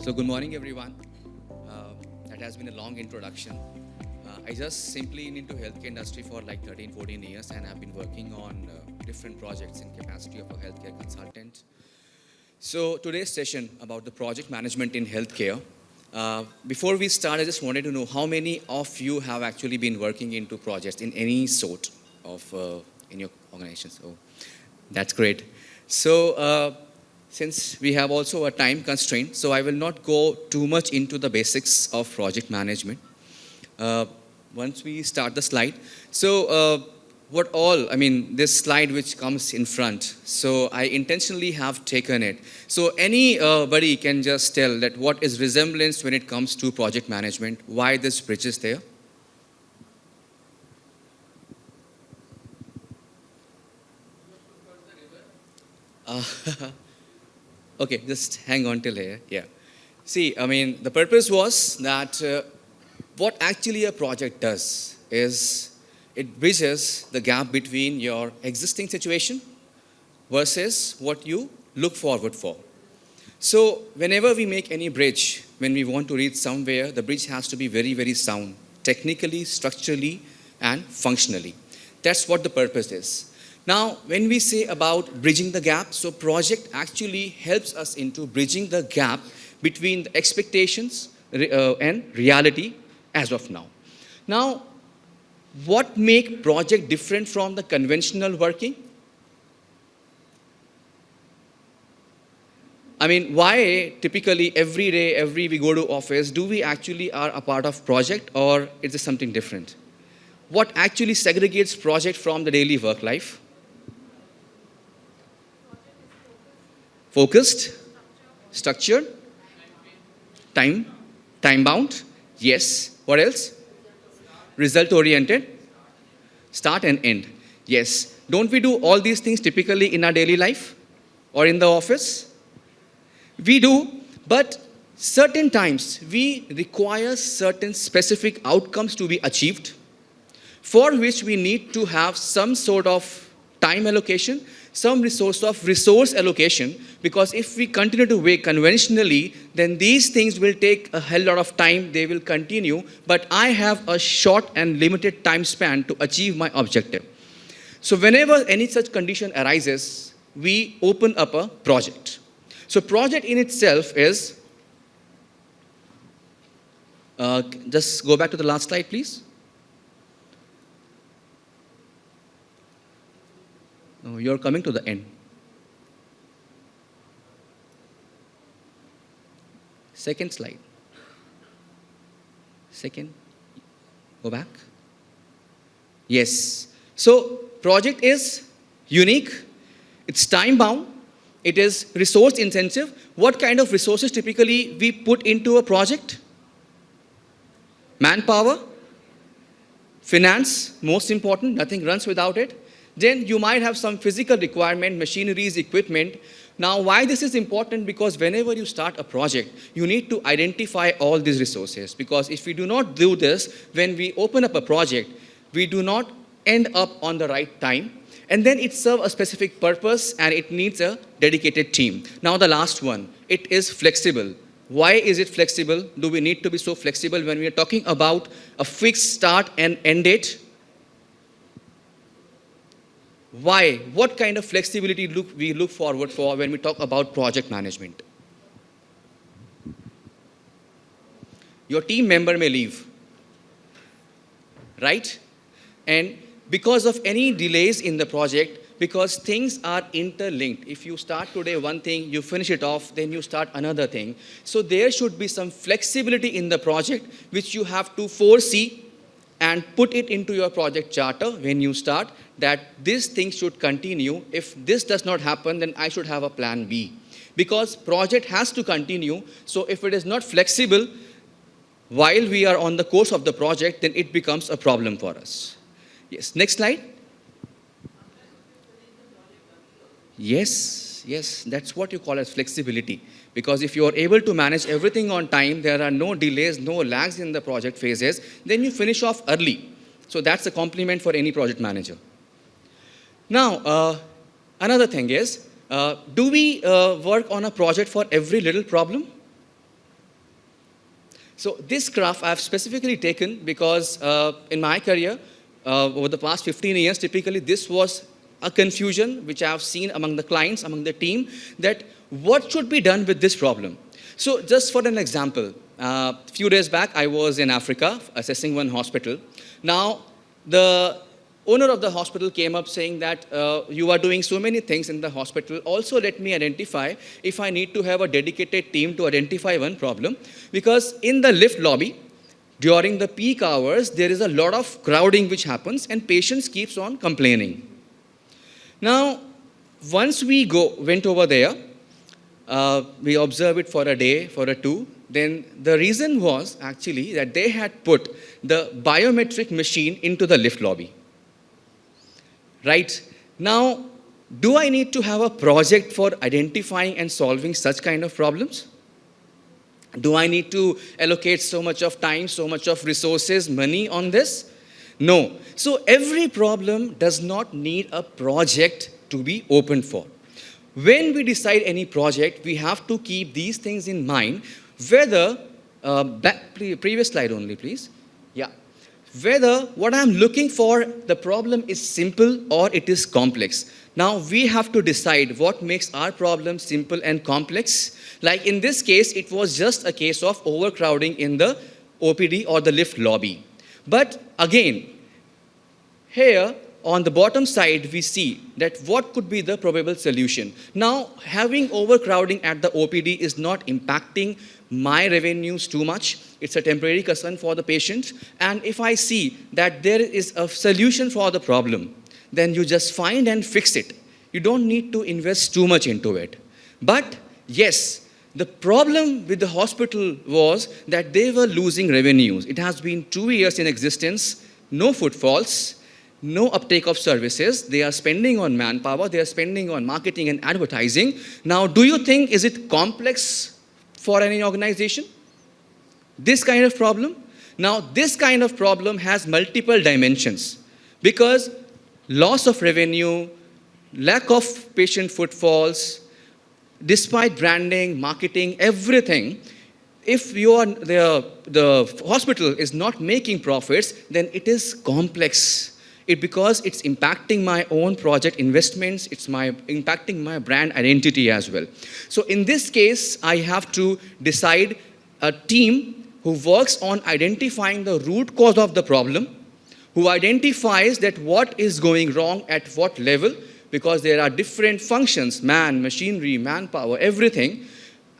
So good morning, everyone. That has been a long introduction. I just simply in into healthcare industry for like 13, 14 years, and I've been working on different projects in capacity of a healthcare consultant. So today's session about the project management in healthcare. Before we start, I just wanted to know how many of you have actually been working into projects in any sort of in your organization. So that's great. So since we have also a time constraint, so I will not go too much into the basics of project management. Once we start the slide, so this slide which comes in front, so I intentionally have taken it. So anybody can just tell that what is resemblance when it comes to project management, why this bridge is there. Okay, just hang on till here. Yeah. See, the purpose was that what actually a project does is it bridges the gap between your existing situation versus what you look forward for. So whenever we make any bridge, when we want to reach somewhere, the bridge has to be very, very sound, technically, structurally, and functionally. That's what the purpose is. Now, when we say about bridging the gap, so project actually helps us into bridging the gap between the expectations and reality as of now. Now, what make project different from the conventional working? Why typically every day, we go to office, do we actually are a part of project, or is it something different? What actually segregates project from the daily work life? Focused, structured, time bound, yes. What else? Result oriented, start and end, yes. Don't we do all these things typically in our daily life or in the office? We do, but certain times we require certain specific outcomes to be achieved, for which we need to have some sort of time allocation, some resource allocation, because if we continue to work conventionally, then these things will take a hell lot of time, they will continue, but I have a short and limited time span to achieve my objective. So whenever any such condition arises, we open up a project. So project in itself is, just go back to the last slide, please. No, you're coming to the end. Second slide. Second. Go back. Yes. So project is unique. It's time bound. It is resource intensive. What kind of resources typically we put into a project? Manpower, finance, most important. Nothing runs without it. Then you might have some physical requirement, machineries, equipment. Now, why this is important? Because whenever you start a project, you need to identify all these resources. Because if we do not do this, when we open up a project, we do not end up on the right time. And then it serves a specific purpose and it needs a dedicated team. Now, the last one, it is flexible. Why is it flexible? Do we need to be so flexible when we are talking about a fixed start and end date? Why? What kind of flexibility we look forward for when we talk about project management? Your team member may leave, right? And because of any delays in the project, because things are interlinked. If you start today one thing, you finish it off, then you start another thing. So there should be some flexibility in the project which you have to foresee and put it into your project charter when you start, that this thing should continue. If this does not happen, then I should have a plan B. Because project has to continue, so if it is not flexible while we are on the course of the project, then it becomes a problem for us. Yes, next slide. Yes, that's what you call as flexibility. Because if you are able to manage everything on time, there are no delays, no lags in the project phases, then you finish off early. So that's a compliment for any project manager. Now, another thing is, do we work on a project for every little problem? So this graph I've specifically taken because in my career, over the past 15 years, typically this was a confusion which I've seen among the clients, among the team, that what should be done with this problem. So just for an example, a few days back, I was in Africa assessing one hospital. Now, the owner of the hospital came up saying that you are doing so many things in the hospital. Also, let me identify if I need to have a dedicated team to identify one problem. Because in the lift lobby, during the peak hours, there is a lot of crowding which happens and patients keeps on complaining. Now, once we went over there, we observed it for a day, for a two. Then the reason was actually that they had put the biometric machine into the lift lobby. Right? Now, do I need to have a project for identifying and solving such kind of problems? Do I need to allocate so much of time, so much of resources, money on this? No. So every problem does not need a project to be opened for. When we decide any project, we have to keep these things in mind, whether, previous slide only please. Yeah. Whether what I'm looking for, the problem is simple or it is complex. Now we have to decide what makes our problem simple and complex. Like in this case, it was just a case of overcrowding in the OPD or the lift lobby. But again, here on the bottom side, we see that what could be the probable solution. Now, having overcrowding at the OPD is not impacting my revenues too much. It's a temporary concern for the patient. And if I see that there is a solution for the problem, then you just find and fix it. You don't need to invest too much into it. But yes, the problem with the hospital was that they were losing revenues. It has been 2 years in existence, no footfalls, no uptake of services. They are spending on manpower, they are spending on marketing and advertising. Now, do you think, is it complex for any organization? This kind of problem? Now, this kind of problem has multiple dimensions because loss of revenue, lack of patient footfalls, despite branding, marketing, everything, if the hospital is not making profits, then it is complex. Because it's impacting my own project investments, it's impacting my brand identity as well. So in this case, I have to decide a team who works on identifying the root cause of the problem, who identifies that what is going wrong at what level, because there are different functions, man, machinery, manpower, everything,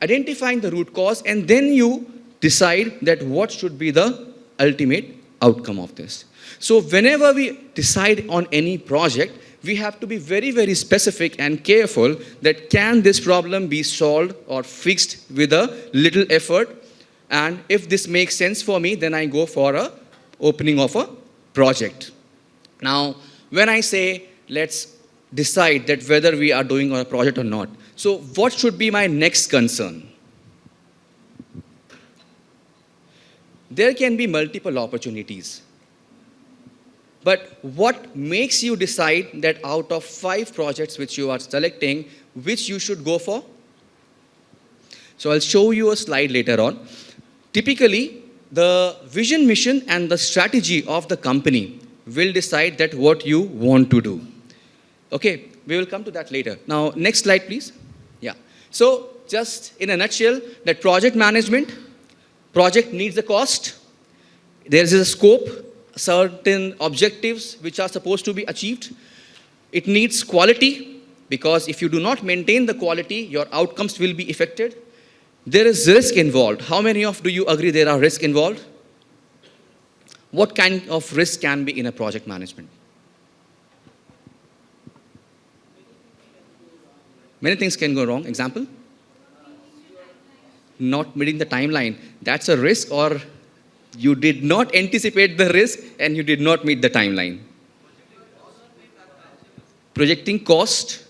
identifying the root cause, and then you decide that what should be the ultimate outcome of this. So whenever we decide on any project, we have to be very, very specific and careful that can this problem be solved or fixed with a little effort, and if this makes sense for me, then I go for a opening of a project. Now, when I say let's decide that whether we are doing a project or not, so what should be my next concern? There can be multiple opportunities. But what makes you decide that out of 5 projects which you are selecting, which you should go for? So I'll show you a slide later on. Typically, the vision, mission, and the strategy of the company will decide that what you want to do. Okay, we will come to that later. Now, next slide, please. Yeah. So just in a nutshell, that project management, project needs a cost. There is a scope, certain objectives which are supposed to be achieved. It needs quality, because if you do not maintain the quality, your outcomes will be affected. There is risk involved. How many of you agree there are risks involved? What kind of risk can be in a project management? Many things can go wrong. Example? Not meeting the timeline. That's a risk, or you did not anticipate the risk and you did not meet the timeline. Projecting cost.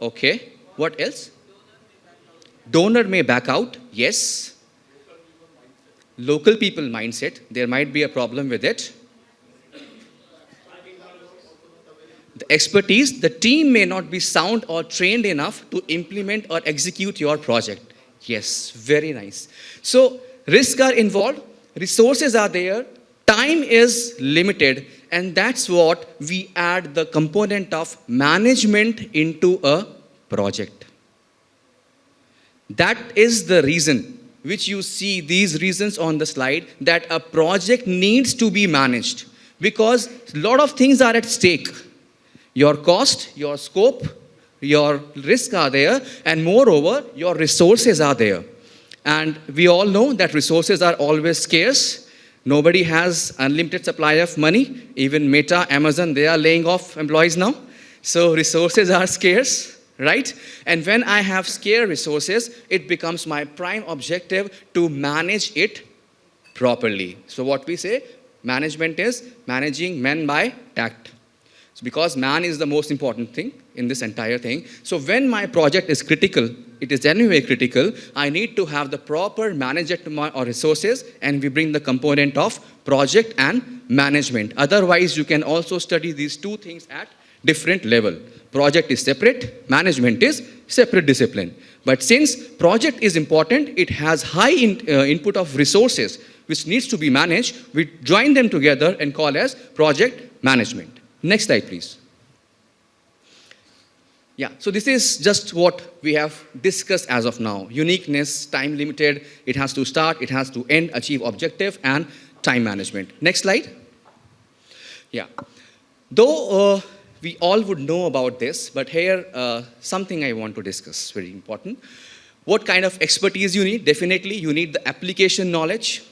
Okay. What else? Donor may back out. Yes. Local people mindset. There might be a problem with it. The expertise. The team may not be sound or trained enough to implement or execute your project. Yes. Very nice. So risks are involved. resources are there, time is limited, and that's what we add the component of management into a project. That is the reason which you see these reasons on the slide, that a project needs to be managed because a lot of things are at stake. Your cost, your scope, your risk are there, and moreover, your resources are there. And we all know that resources are always scarce. Nobody has unlimited supply of money. Even Meta, Amazon, they are laying off employees now. So resources are scarce, right? And when I have scarce resources, it becomes my prime objective to manage it properly. So what we say, management is managing men by tact. So because man is the most important thing in this entire thing. So when my project is critical, it is anyway critical, I need to have the proper management or resources, and we bring the component of project and management. Otherwise, you can also study these two things at different level. Project is separate, management is separate discipline. But since project is important, it has high input of resources which needs to be managed, we join them together and call as project management. Next slide, please. Yeah, so this is just what we have discussed as of now. Uniqueness, time limited, it has to start, it has to end, achieve objective, and time management. Next slide. Yeah. Though we all would know about this, but here something I want to discuss, very important. What kind of expertise you need? Definitely, you need the application knowledge.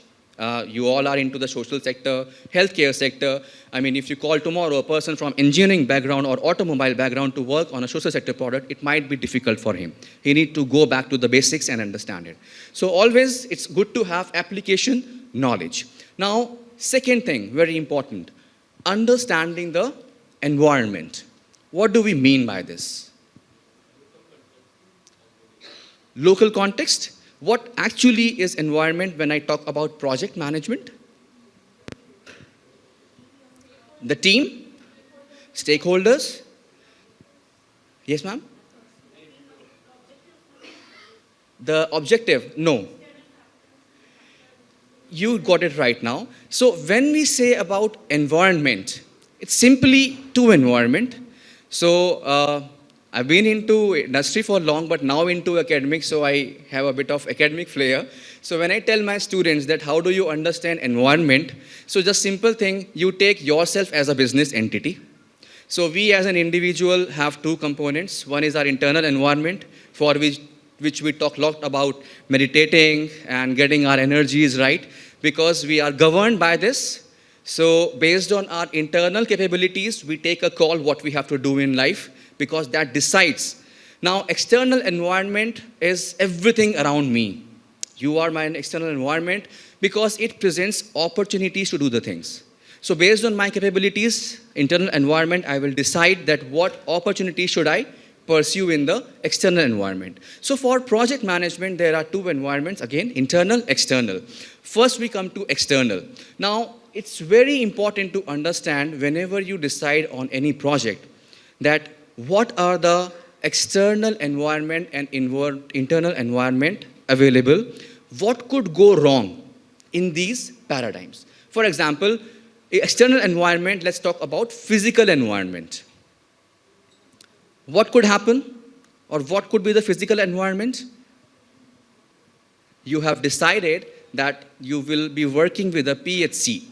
You all are into the social sector, healthcare sector. I mean, if you call tomorrow a person from engineering background or automobile background to work on a social sector product, it might be difficult for him. He needs to go back to the basics and understand it. So always, it's good to have application knowledge. Now, second thing, very important, understanding the environment. What do we mean by this? Local context. What actually is environment when I talk about project management? The team, stakeholders. Yes, ma'am? The objective, no. You got it right now. So when we say about environment, it's simply two environment. So I've been into industry for long, but now into academics, so I have a bit of academic flair. So when I tell my students that how do you understand environment, so just simple thing, you take yourself as a business entity. So we as an individual have two components. One is our internal environment, for which we talk a lot about meditating and getting our energies right, because we are governed by this. So based on our internal capabilities, we take a call what we have to do in life, because that decides. Now, external environment is everything around me. You are my external environment because it presents opportunities to do the things. So based on my capabilities, internal environment, I will decide that what opportunity should I pursue in the external environment. So for project management, there are two environments, again, internal, external. First, we come to external. Now, it's very important to understand whenever you decide on any project that what are the external environment and internal environment available, what could go wrong in these paradigms. For example, external environment, let's talk about physical environment. What could happen or what could be the physical environment? You have decided that you will be working with a PHC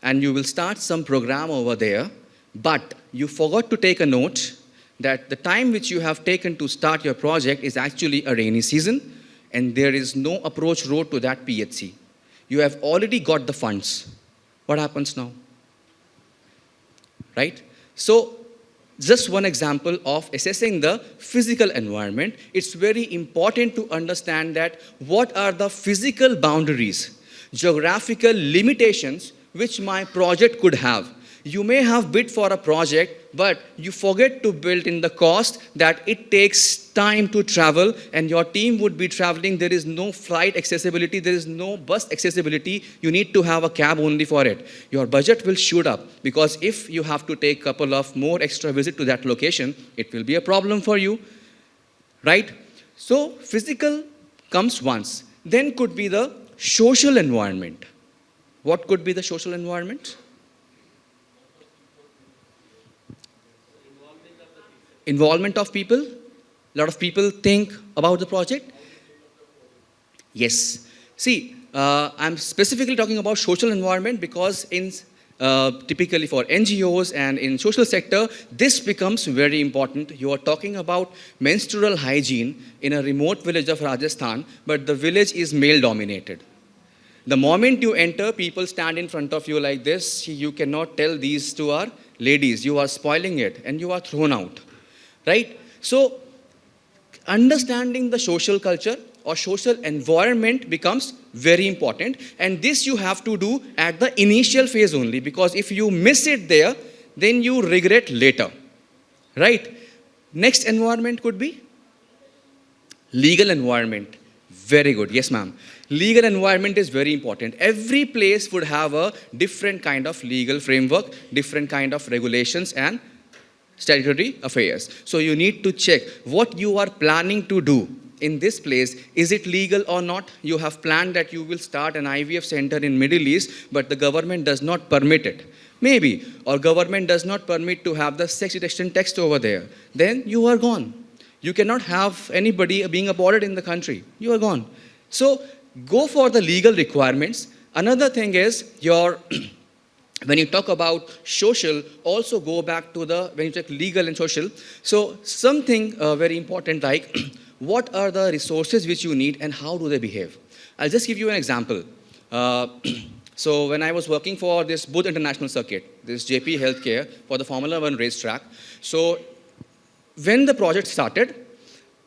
and you will start some program over there, but you forgot to take a note that the time which you have taken to start your project is actually a rainy season and there is no approach road to that PHC. You have already got the funds. What happens now? Right? So, just one example of assessing the physical environment. It's very important to understand that what are the physical boundaries, geographical limitations which my project could have. You may have bid for a project, but you forget to build in the cost that it takes time to travel and your team would be traveling. There is no flight accessibility, there is no bus accessibility. You need to have a cab only for it. Your budget will shoot up because if you have to take a couple of more extra visits to that location, it will be a problem for you, right? So physical comes once. Then could be the social environment. What could be the social environment? Involvement of people. A lot of people think about the project. Yes. See, I'm specifically talking about social environment because in typically for NGOs and in social sector, this becomes very important. You are talking about menstrual hygiene in a remote village of Rajasthan, but the village is male dominated. The moment you enter, people stand in front of you like this. You cannot tell these two are ladies. You are spoiling it and you are thrown out. Right? So, understanding the social culture or social environment becomes very important, and this you have to do at the initial phase only, because if you miss it there, then you regret later. Right? Next environment could be legal environment. Very good. Yes, ma'am. Legal environment is very important. Every place would have a different kind of legal framework, different kind of regulations and statutory affairs. So you need to check what you are planning to do in this place. Is it legal or not? You have planned that you will start an IVF center in Middle East, but the government does not permit it. Maybe, or government does not permit to have the sex detection text over there. Then you are gone. You cannot have anybody being aborted in the country. You are gone. So go for the legal requirements. Another thing is your when you talk about social, also go back to the, when you talk legal and social, so something very important like, what are the resources which you need and how do they behave? I'll just give you an example. So when I was working for this Booth International Circuit, this JP Healthcare for the Formula One racetrack, so when the project started,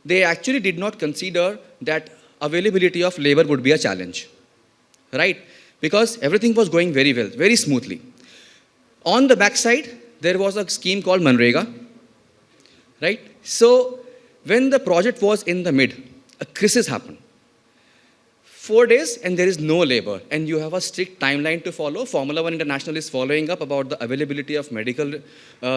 they actually did not consider that availability of labor would be a challenge, right? Because everything was going very well, very smoothly. On the backside, there was a scheme called Manrega, right? So when the project was in the mid, a crisis happened. 4 days and there is no labor, and you have a strict timeline to follow. Formula One International is following up about the availability of medical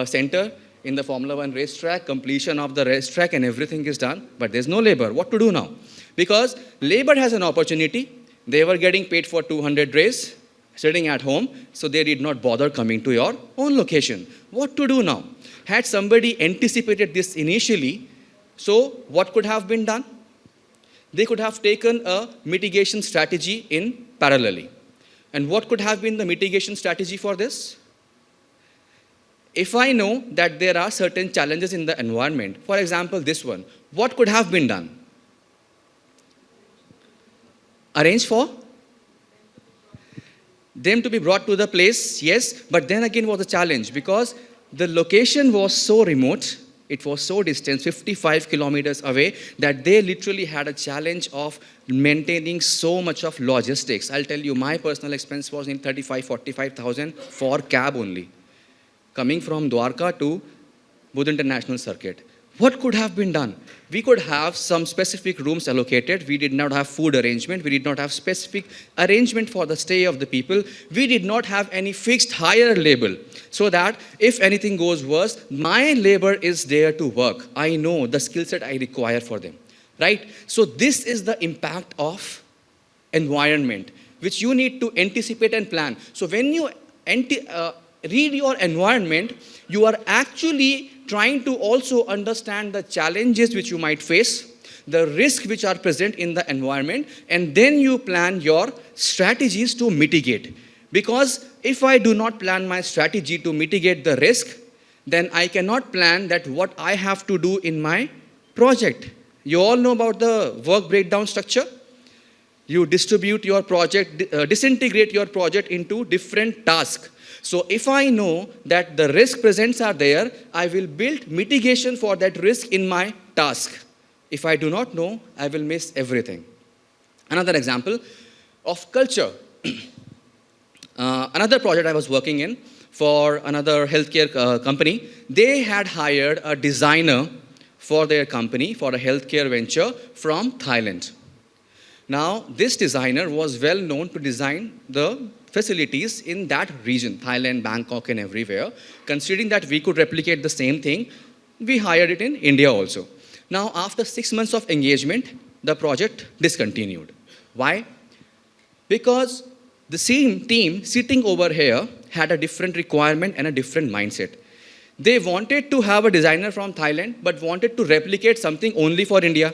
center in the Formula One racetrack, completion of the racetrack, and everything is done, but there's no labor. What to do now? Because labor has an opportunity. They were getting paid for 200 days, sitting at home, so they did not bother coming to your own location. What to do now? Had somebody anticipated this initially, so what could have been done? They could have taken a mitigation strategy in parallelly. And what could have been the mitigation strategy for this? If I know that there are certain challenges in the environment, for example, this one, what could have been done? Arrange for them to be brought to the place, yes, but then again was a challenge because the location was so remote, it was so distant, 55 kilometers away, that they literally had a challenge of maintaining so much of logistics. I'll tell you, my personal expense was in 45,000 for cab only, coming from Dwarka to Booth International Circuit. What could have been done? We could have some specific rooms allocated. We did not have food arrangement. We did not have specific arrangement for the stay of the people. We did not have any fixed hire label, so that if anything goes worse, my labor is there to work. I know the skill set I require for them, right? So this is the impact of environment, which you need to anticipate and plan. So when you read your environment, you are actually trying to also understand the challenges which you might face, the risks which are present in the environment, and then you plan your strategies to mitigate. Because if I do not plan my strategy to mitigate the risk, then I cannot plan that what I have to do in my project. You all know about the work breakdown structure. You distribute your project, disintegrate your project into different tasks. So if I know that the risk presents are there, I will build mitigation for that risk in my task. If I do not know, I will miss everything. Another example of culture. Another project I was working in for another healthcare company, they had hired a designer for their company, for a healthcare venture from Thailand. Now, this designer was well known to design the facilities in that region, Thailand, Bangkok, and everywhere. Considering that we could replicate the same thing, we hired it in India also. Now, after 6 months of engagement, the project discontinued. Why? Because The same team sitting over here had a different requirement and a different mindset. They wanted to have a designer from Thailand, but wanted to replicate something only for India,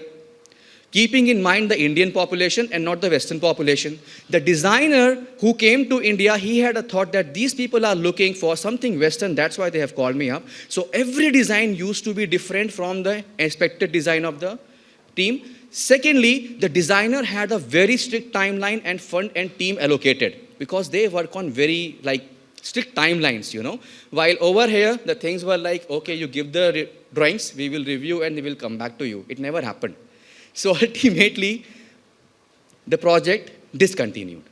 keeping in mind the Indian population and not the Western population. The designer who came to India, he had a thought that these people are looking for something Western, that's why they have called me up. So every design used to be different from the expected design of the team. Secondly, the designer had a very strict timeline and fund and team allocated because they work on very strict timelines, While over here, the things were like, okay, you give the drawings, we will review and we will come back to you. It never happened. So ultimately, the project discontinued,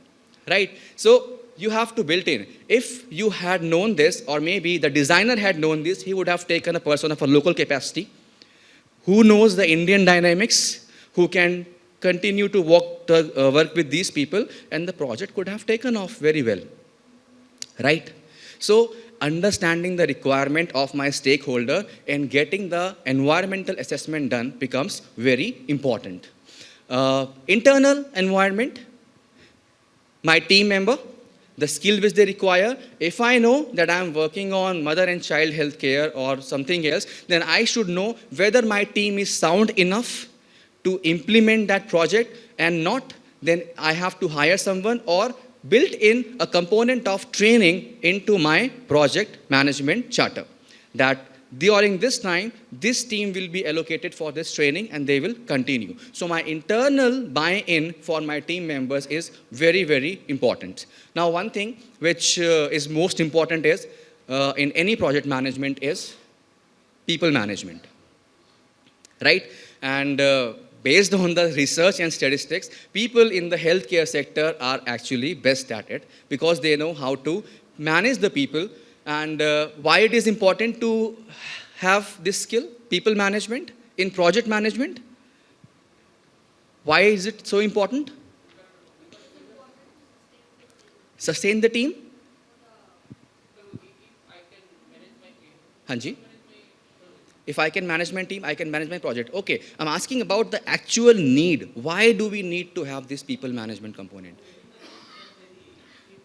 right? So you have to build in. If you had known this, or maybe the designer had known this, he would have taken a person of a local capacity who knows the Indian dynamics, who can continue to work with these people, and the project could have taken off very well, right? So understanding the requirement of my stakeholder and getting the environmental assessment done becomes very important. Internal environment, my team member, the skill which they require. If I know that I'm working on mother and child health care or something else, then I should know whether my team is sound enough to implement that project, and not, then I have to hire someone or built in a component of training into my project management charter, that during this time, this team will be allocated for this training and they will continue. So my internal buy-in for my team members is very, very important. Now, one thing which is most important is, in any project management, is people management, right? And based on the research and statistics, people in the healthcare sector are actually best at it because they know how to manage the people. And why it is important to have this skill, people management, in project management? Why is it so important? Sustain the team? Hanji? If I can manage my team, I can manage my project. Okay, I'm asking about the actual need. Why do we need to have this people management component?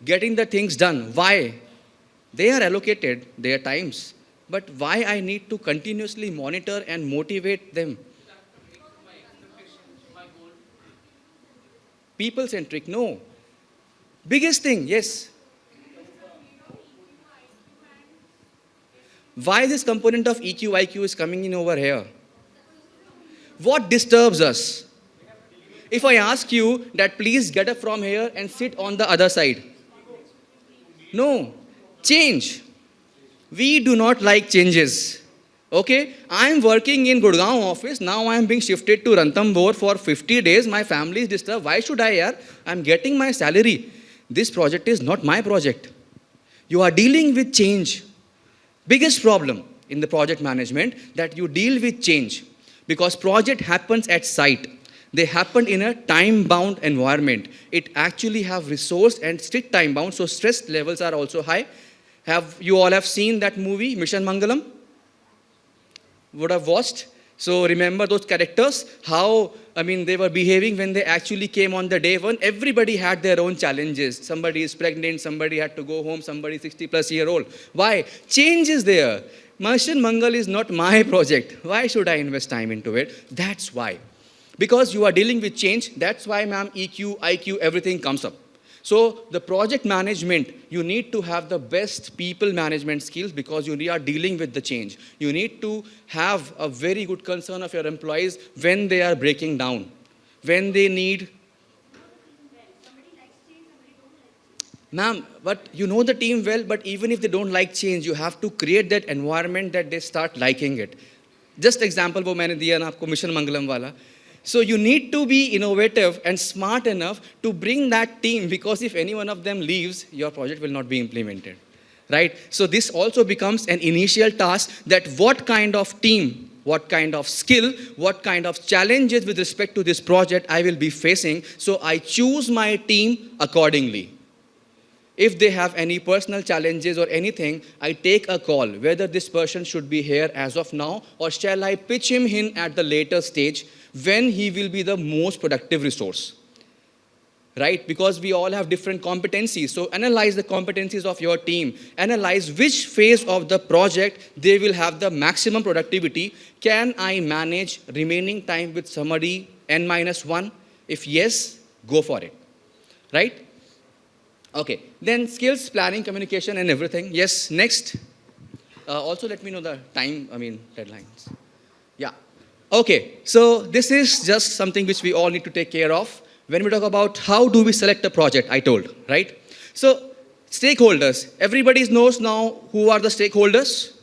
Getting the things done. Why? They are allocated their times. But why I need to continuously monitor and motivate them? People-centric, no. Biggest thing, yes. Why this component of EQ, IQ is coming in over here? What disturbs us? If I ask you that please get up from here and sit on the other side. No. Change. We do not like changes. Okay? I'm working in Gurgaon office. Now I'm being shifted to Ranthambore for 50 days. My family is disturbed. Why should I, yaar? I'm getting my salary. This project is not my project. You are dealing with change. Biggest problem in the project management, that you deal with change, because project happens at site. They happen in a time-bound environment. It actually have resource and strict time-bound, so stress levels are also high. Have you all have seen that movie, Mission Mangalam? Would have watched? So remember those characters, how, they were behaving when they actually came on the day one. Everybody had their own challenges. Somebody is pregnant, somebody had to go home, somebody 60-plus-year-old. Why? Change is there. Mission Mangal is not my project. Why should I invest time into it? That's why. Because you are dealing with change, that's why, ma'am, EQ, IQ, everything comes up. So the project management, you need to have the best people management skills because you are dealing with the change. You need to have a very good concern of your employees when they are breaking down, when they need. Ma'am, but you know the team well, but even if they don't like change, you have to create that environment that they start liking it. Just example वो मैंने दिया ना आपको mission मंगलम वाला. So you need to be innovative and smart enough to bring that team, because if any one of them leaves, your project will not be implemented, right? So this also becomes an initial task, that what kind of team, what kind of skill, what kind of challenges with respect to this project I will be facing, so I choose my team accordingly. If they have any personal challenges or anything, I take a call whether this person should be here as of now, or shall I pitch him in at the later stage when he will be the most productive resource. right? Because we all have different competencies. So analyze the competencies of your team. Analyze which phase of the project they will have the maximum productivity. Can I manage remaining time with somebody n-1? If yes, go for it, right? Okay, then skills, planning, communication, and everything. Yes, next. Also let me know the time, deadlines. Yeah. Okay, so this is just something which we all need to take care of. When we talk about how do we select a project, I told, right? So, stakeholders. Everybody knows now who are the stakeholders.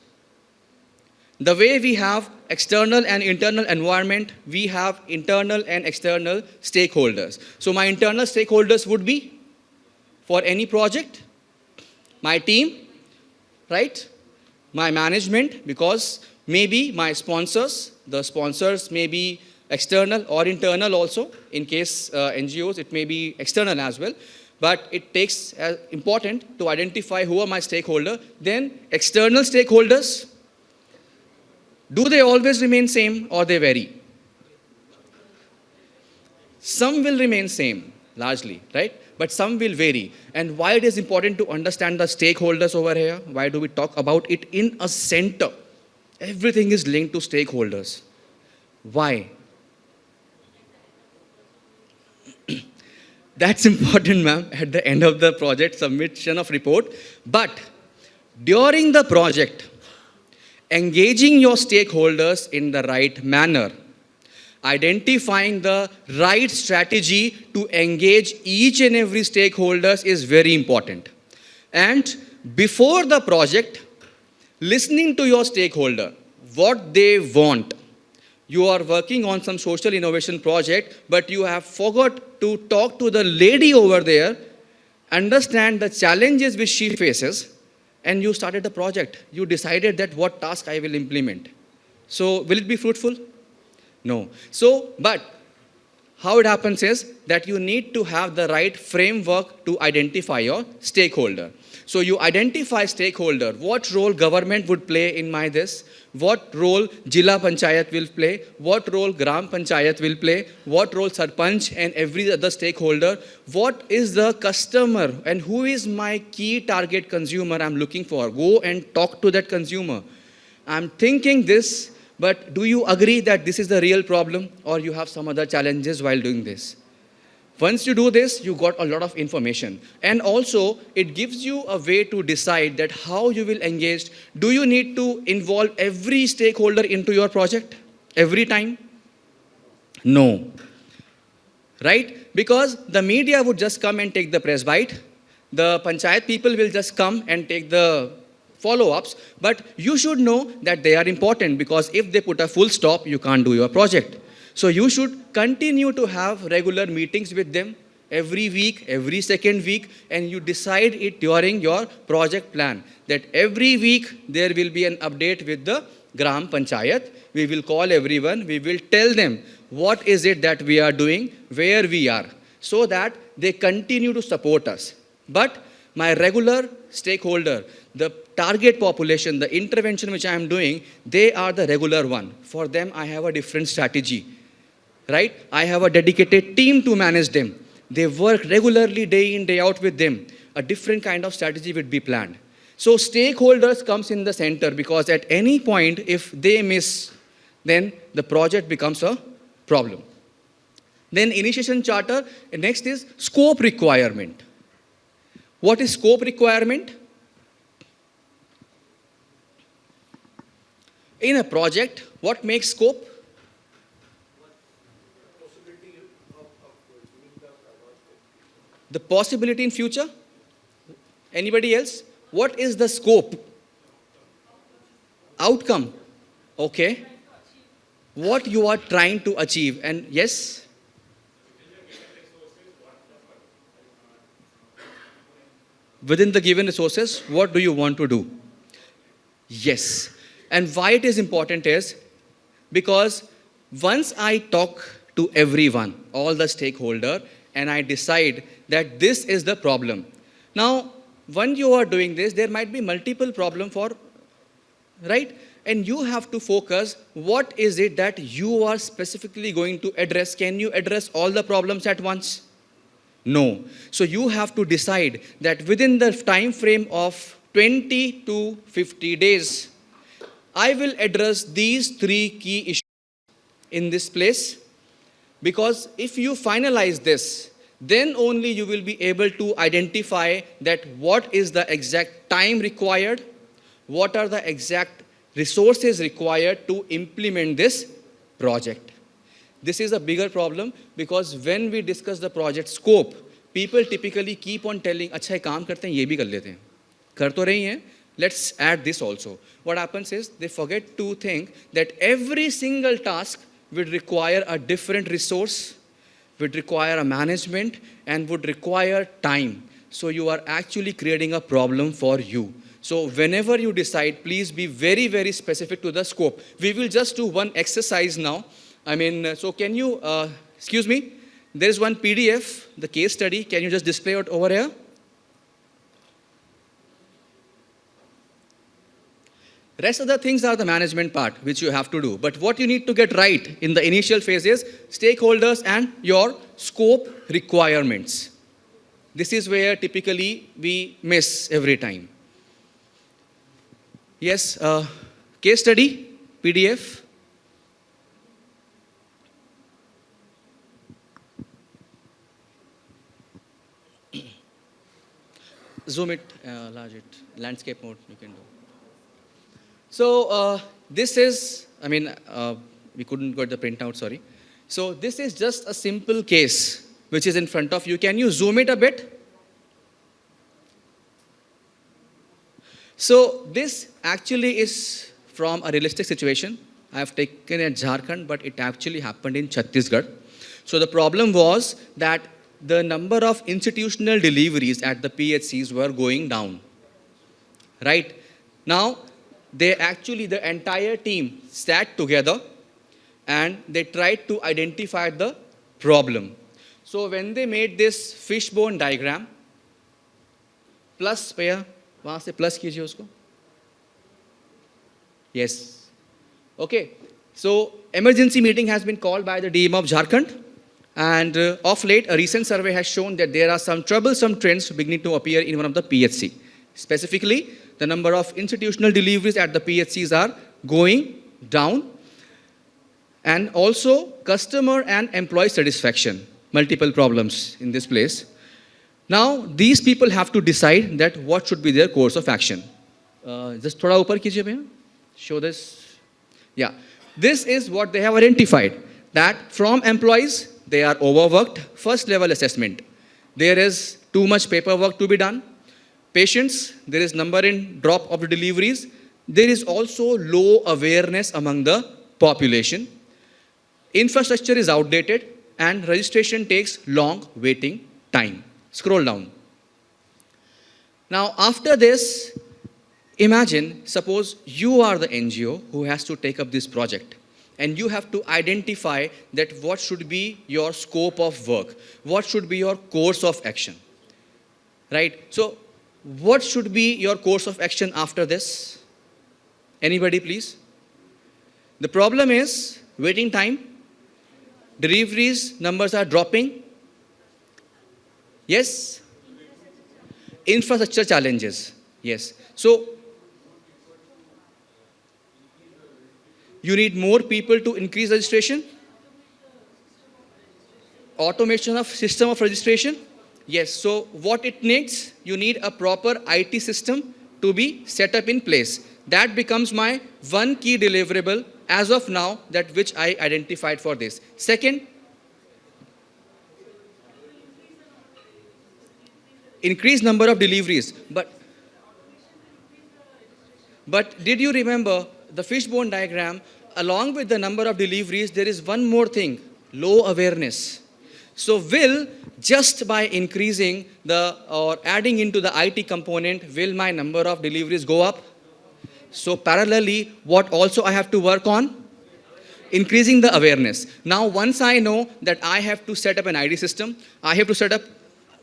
The way we have external and internal environment, we have internal and external stakeholders. So, my internal stakeholders would be, for any project, my team, right? My management, because maybe my sponsors, the sponsors may be external or internal also. In case NGOs, it may be external as well. But it takes important to identify who are my stakeholder. Then external stakeholders, do they always remain same or they vary? Some will remain same, largely, right? But some will vary. And why it is important to understand the stakeholders over here? Why do we talk about it in a center? Everything is linked to stakeholders. Why? That's important, ma'am, at the end of the project submission of report. But during the project, engaging your stakeholders in the right manner, identifying the right strategy to engage each and every stakeholders is very important. And before the project, listening to your stakeholder, what they want. You are working on some social innovation project, but you have forgot to talk to the lady over there, understand the challenges which she faces, and you started a project. You decided that what task I will implement. So will it be fruitful? No. So, but how it happens is that you need to have the right framework to identify your stakeholder. So you identify stakeholder, what role government would play in my this, what role Jila Panchayat will play, what role Gram Panchayat will play, what role Sarpanch and every other stakeholder, what is the customer and who is my key target consumer I'm looking for. Go and talk to that consumer. I'm thinking this, but do you agree that this is the real problem or you have some other challenges while doing this? Once you do this, you got a lot of information. And also, it gives you a way to decide that how you will engage. Do you need to involve every stakeholder into your project every time? No. Right? Because the media would just come and take the press bite. The panchayat people will just come and take the follow-ups. But you should know that they are important because if they put a full stop, you can't do your project. So you should continue to have regular meetings with them every week, every second week, and you decide it during your project plan. That every week there will be an update with the Gram Panchayat. We will call everyone, we will tell them what is it that we are doing, where we are, so that they continue to support us. But my regular stakeholder, the target population, the intervention which I am doing, they are the regular one. For them, I have a different strategy. Right? I have a dedicated team to manage them. They work regularly day in, day out with them. A different kind of strategy would be planned. So stakeholders comes in the center because at any point, if they miss, then the project becomes a problem. Then initiation charter, and next is scope requirement. What is scope requirement? In a project, what makes scope? The possibility in future? Anybody else? What is the scope? Outcome. Okay. What you are trying to achieve. And yes? Within the given resources, what do you want to do? Yes. And why it is important is because once I talk to everyone, all the stakeholder, and I decide that this is the problem. Now, when you are doing this, there might be multiple problems for, right? And you have to focus, what is it that you are specifically going to address? Can you address all the problems at once? No. So you have to decide that within the time frame of 20 to 50 days, I will address these three key issues in this place, because if you finalize this, then only you will be able to identify that what is the exact time required, what are the exact resources required to implement this project. This is a bigger problem because when we discuss the project scope, people typically keep on telling, अच्छा एक काम करते हैं ये भी कर लेते हैं, कर तो रही हैं, let's add this also. What happens is they forget to think that every single task would require a different resource, would require a management, and would require time. So you are actually creating a problem for you. So whenever you decide, please be very, very specific to the scope. We will just do one exercise now. So can you, excuse me, there is one PDF, the case study. Can you just display it over here? Rest of the things are the management part, which you have to do. But what you need to get right in the initial phase is stakeholders and your scope requirements. This is where typically we miss every time. Yes, case study, PDF. Zoom it, enlarge it, landscape mode you can do. So this is, we couldn't get the printout, sorry. So this is just a simple case which is in front of you. Can you zoom it a bit? So this actually is from a realistic situation. I have taken at Jharkhand, but it actually happened in Chhattisgarh. So the problem was that the number of institutional deliveries at the PHCs were going down. Right? Now, the entire team sat together and they tried to identify the problem. So when they made this fishbone diagram, plus pair, वहाँ से plus कीजिए उसको. Yes. Okay. So emergency meeting has been called by the DM of Jharkhand. And of late, a recent survey has shown that there are some troublesome trends beginning to appear in one of the PHC. Specifically, the number of institutional deliveries at the PHCs are going down. And also, customer and employee satisfaction, multiple problems in this place. Now, these people have to decide that what should be their course of action. Just thoda upar kijiye bhaiya. Show this. Yeah. This is what they have identified. That from employees, they are overworked. First level assessment. There is too much paperwork to be done. Patients, there is number in drop of the deliveries. There is also low awareness among the population. Infrastructure is outdated and registration takes long waiting time. Scroll down. Now after this, imagine, suppose you are the NGO who has to take up this project. And you have to identify that what should be your scope of work, what should be your course of action, right? So, what should be your course of action after this? Anybody, please? The problem is waiting time, deliveries numbers are dropping. Yes? Infrastructure challenges. Yes. So, you need more people to increase registration? Automation of system of registration? Yes. So what it needs? You need a proper IT system to be set up in place. That becomes my one key deliverable as of now, that which I identified for this. Second, increase number of deliveries. But did you remember the fishbone diagram? Along with the number of deliveries, there is one more thing, low awareness. So will, just by increasing or adding into the IT component, will my number of deliveries go up? So parallelly, what also I have to work on? Increasing the awareness. Now once I know that I have to set up an IT system, I have to set up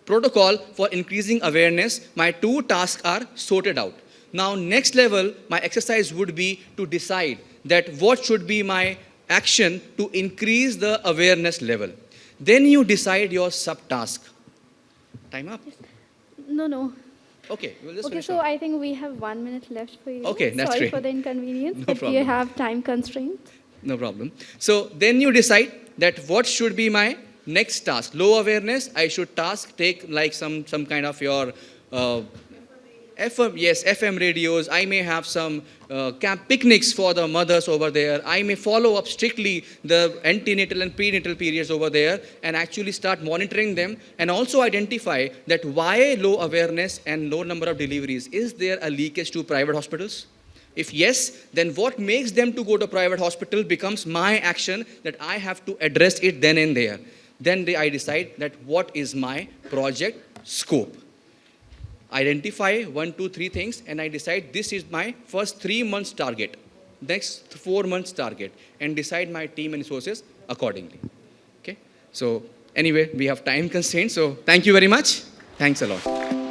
protocol for increasing awareness, my two tasks are sorted out. Now next level, my exercise would be to decide that what should be my action to increase the awareness level. Then you decide your subtask. Time up? No. Okay, we'll just Okay, finish so off. I think we have 1 minute left for you. Okay, that's Sorry great. for the inconvenience, No but problem. you have time constraints. No problem. So then you decide that what should be my next task. Low awareness, I should take like some kind of your FM radios. I may have some camp picnics for the mothers over there. I may follow up strictly the antenatal and prenatal periods over there and actually start monitoring them and also identify that why low awareness and low number of deliveries. Is there a leakage to private hospitals? If yes, then what makes them to go to private hospital becomes my action that I have to address it then and there. Then I decide that what is my project scope. Identify 1, 2, 3 things and I decide this is my first 3 months target, next 4 months target and decide my team and resources accordingly. Okay. So anyway, we have time constraints. So thank you very much. Thanks a lot.